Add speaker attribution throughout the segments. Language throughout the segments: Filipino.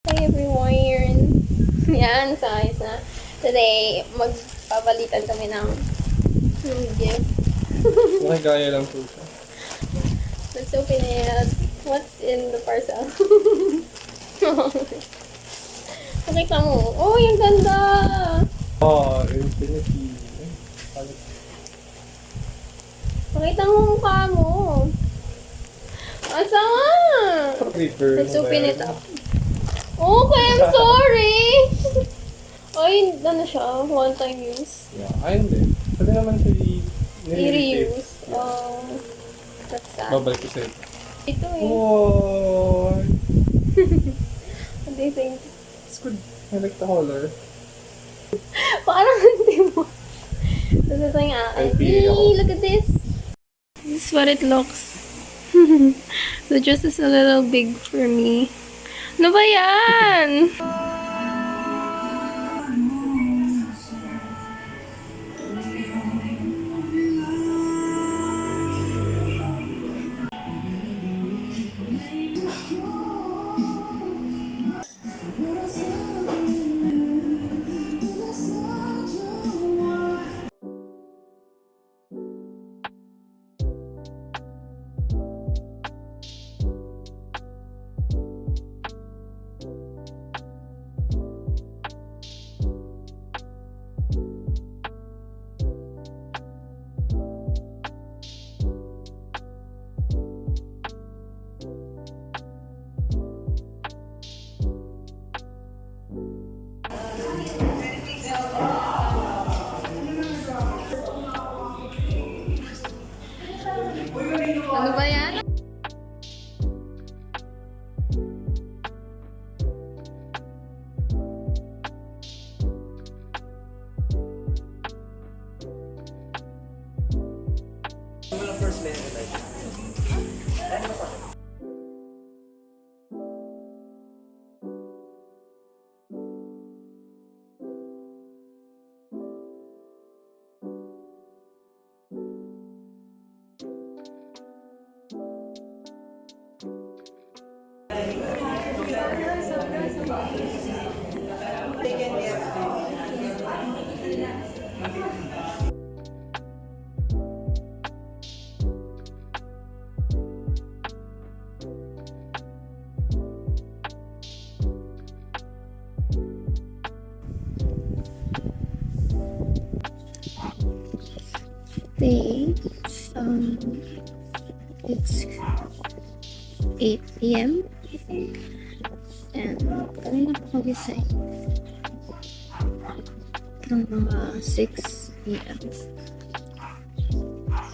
Speaker 1: Hi everyone! Yan, so ayos na. Today, magpapalitan kami ng gift.
Speaker 2: Nakagaya lang po siya.
Speaker 1: Let's open it. What's in the parcel? Pakita mo. Oh, yung ganda!
Speaker 2: Oh, infinity.
Speaker 1: Pakita mo mukha mo. Asama! Let's open it up. Okay, I'm sorry! Ay, ano siya? One-time use.
Speaker 2: Yeah, ayun din. Pwede naman siya
Speaker 1: I-reuse. That's sad.
Speaker 2: Babalik ko sa'yo.
Speaker 1: Ito eh.
Speaker 2: Oh,
Speaker 1: What do you think?
Speaker 2: it's good. I like the color.
Speaker 1: Parang hindi mo. This is like, look at this. This is what it looks. The dress is a little big for me. Ano ba yan? Ano ba yan? It's 8 p.m. and kanina pa magisay ng mga 6 p.m.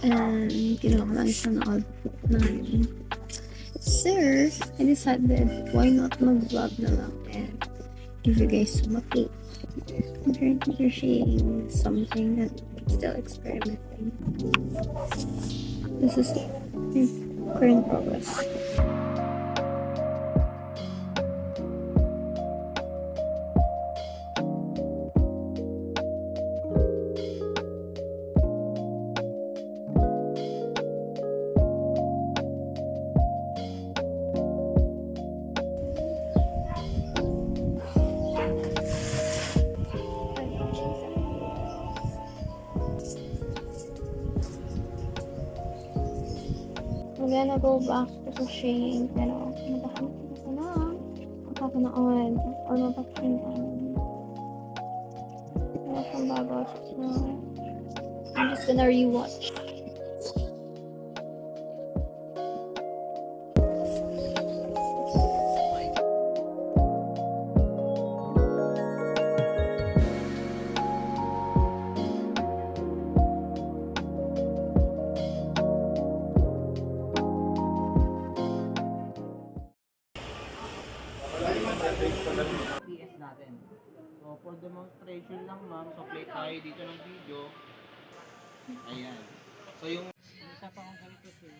Speaker 1: and ginawa ko lang isang output namin. So, I decided why not mag-vlog na lang and give you guys some update. I'm currently crocheting something that I'm still experimenting. This is the current progress. I'm gonna go back to crocheting, pero matahanap ko na makapanood or mapakinggan. Wala siyang bago. So, I'm just gonna rewatch.
Speaker 3: PS natin. So, for demonstration lang ma'am, so play tayo dito ng video. Ayan. So, yung isa pa akong ganito siya.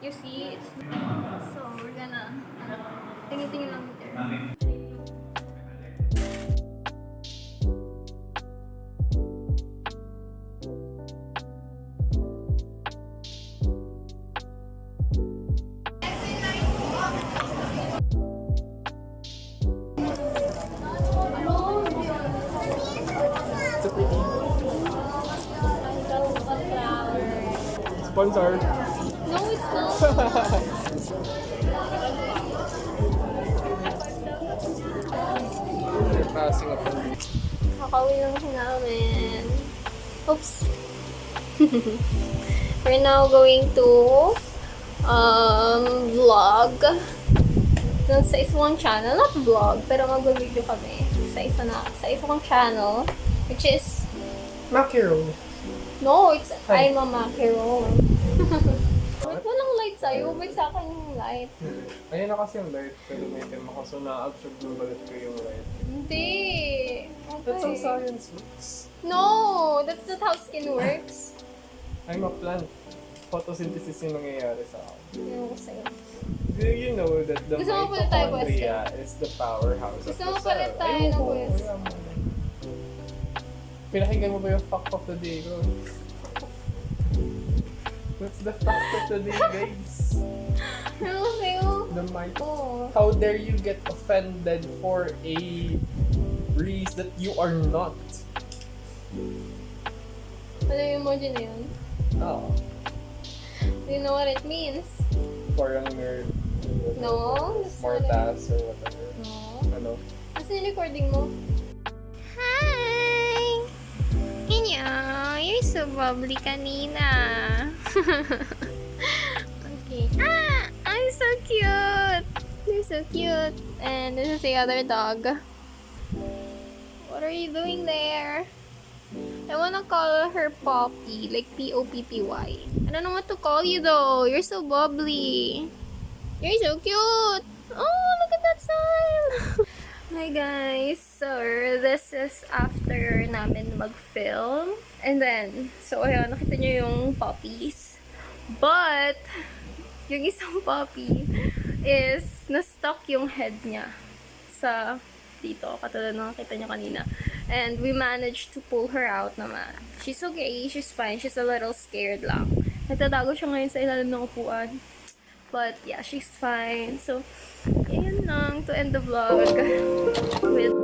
Speaker 1: You see, it's so we're gonna tingin-tingin lang there.
Speaker 2: It's a pretty. Sponsor.
Speaker 1: No, it's not.
Speaker 2: They're passing up on me.
Speaker 1: Kakauwi lang si namin. Oops. We're now going to vlog dun sa isang channel, not vlog, pero mag-video kami sa isa kong channel, which is,
Speaker 2: Mackerel.
Speaker 1: no, it's
Speaker 2: Hi.
Speaker 1: I'm a Macaron. Ba't walang light sa'yo? Ba't sa akin yung light?
Speaker 2: Ayun na kasi yung light, pero may tema ko, so na-absorb ng balat ko yung light.
Speaker 1: Hindi.
Speaker 2: That's how
Speaker 1: Okay.
Speaker 2: science works.
Speaker 1: No, that's not how skin works.
Speaker 2: I'm a plant. Photosynthesis yung nangyayari sa akin.
Speaker 1: Ewan ko sa'yo.
Speaker 2: Do you know that the
Speaker 1: Gusto mo pala tayo
Speaker 2: mitochondria is the powerhouse
Speaker 1: Gusto
Speaker 2: of
Speaker 1: mo
Speaker 2: the
Speaker 1: pala
Speaker 2: cell?
Speaker 1: tayo
Speaker 2: Ayun
Speaker 1: ng
Speaker 2: po,
Speaker 1: quiz.
Speaker 2: kaya mo. Pinakinggan mo ba yung fact of the day ko? What's the fact of the day, guys?
Speaker 1: Ewan ko sa'yo.
Speaker 2: The mic.
Speaker 1: Oh.
Speaker 2: How dare you get offended for a race that you are not?
Speaker 1: Ano yung emoji na yun?
Speaker 2: Oh,
Speaker 1: Do you know what it means?
Speaker 2: for young nerd.
Speaker 1: No, that's not it.
Speaker 2: Mortas or whatever.
Speaker 1: No.
Speaker 2: Ano?
Speaker 1: Kasi yung recording mo. Hi! Inyo, you're so bubbly kanina. Okay. Ah! I'm so cute! You're so cute. And this is the other dog. What are you doing there? I wanna call her Poppy, like Poppy. I don't know what to call you though. You're so bubbly. You're so cute. Oh, look at that smile. Hi guys. So, this is after namin mag-film. And then, so ayun, nakita nyo yung puppies. But, yung isang puppy is na-stuck yung head niya sa dito, katulad ng nakita nyo kanina. And we managed to pull her out naman. She's okay, she's fine, she's a little scared lang. Nagtatago siya ngayon sa ilalim ng upuan. But yeah, she's fine. So, yun lang to end the vlog with